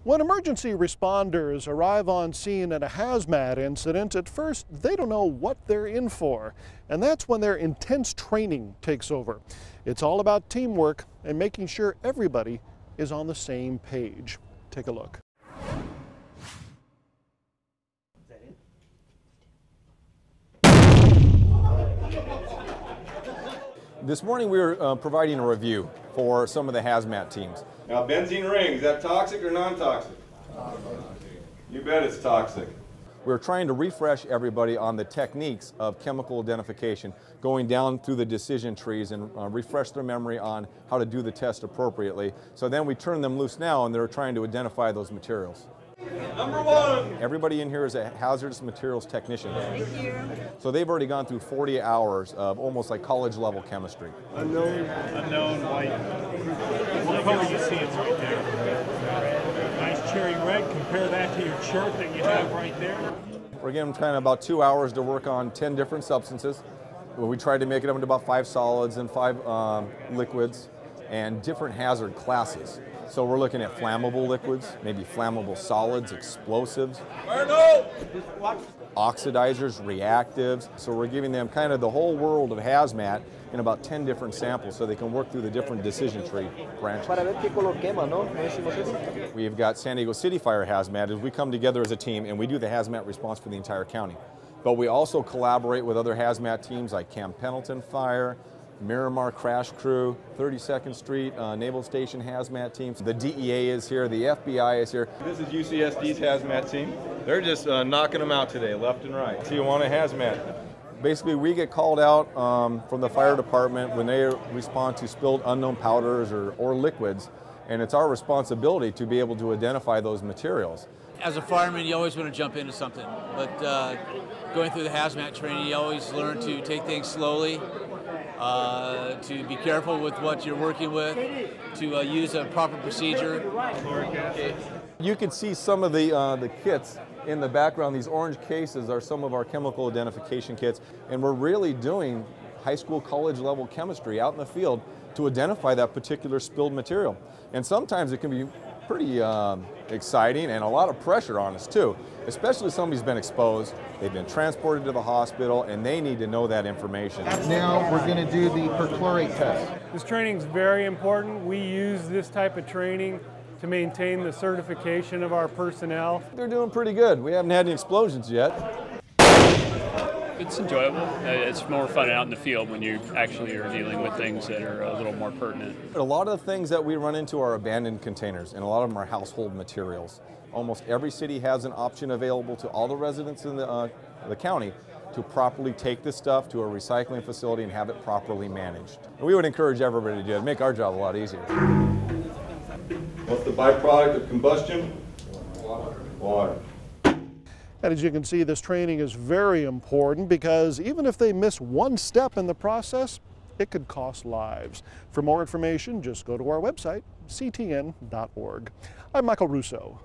When emergency responders arrive on scene at a hazmat incident, at first they don't know what they're in for. And that's when their intense training takes over. It's all about teamwork and making sure everybody is on the same page. Take a look. This morning we were providing a review for some of the hazmat teams. Now, benzene ring, is that toxic or non-toxic? You bet it's toxic. We're trying to refresh everybody on the techniques of chemical identification, going down through the decision trees and refresh their memory on how to do the test appropriately. So then we turn them loose now and they're trying to identify those materials. Number one! Everybody in here is a hazardous materials technician. Thank you. So they've already gone through 40 hours of almost like college level chemistry. Unknown white. What color you see it's right there. Nice cherry red. Compare that to your chart that you have right there. We're giving them kind of about 2 hours to work on 10 different substances. We tried to make it up into about 5 solids and 5 liquids and different hazard classes. So we're looking at flammable liquids, maybe flammable solids, explosives, oxidizers, reactives. So we're giving them kind of the whole world of hazmat in about 10 different samples so they can work through the different decision tree branches. We've got San Diego City Fire Hazmat as we come together as a team and we do the hazmat response for the entire county. But we also collaborate with other hazmat teams like Camp Pendleton Fire, Miramar Crash Crew, 32nd Street, Naval Station Hazmat teams. The DEA is here, the FBI is here. This is UCSD's hazmat team. They're just knocking them out today, left and right. Tijuana Hazmat. Basically, we get called out from the fire department when they respond to spilled unknown powders or liquids, and it's our responsibility to be able to identify those materials. As a fireman, you always want to jump into something, but going through the hazmat training, you always learn to take things slowly, to be careful with what you're working with, to use a proper procedure. You can see some of the kits in the background. These orange cases are some of our chemical identification kits, and we're really doing high school, college level chemistry out in the field to identify that particular spilled material. And sometimes it can be pretty exciting and a lot of pressure on us too, especially if somebody's been exposed, they've been transported to the hospital, and they need to know that information. Now we're going to do the perchlorate test. This training is very important. We use this type of training to maintain the certification of our personnel. They're doing pretty good. We haven't had any explosions yet. It's enjoyable. It's more fun out in the field when you actually are dealing with things that are a little more pertinent. A lot of the things that we run into are abandoned containers, and a lot of them are household materials. Almost every city has an option available to all the residents in the county to properly take this stuff to a recycling facility and have it properly managed. And we would encourage everybody to do it, make our job a lot easier. What's the byproduct of combustion? Water. And as you can see, this training is very important because even if they miss one step in the process, it could cost lives. For more information, just go to our website, ctn.org. I'm Michael Russo.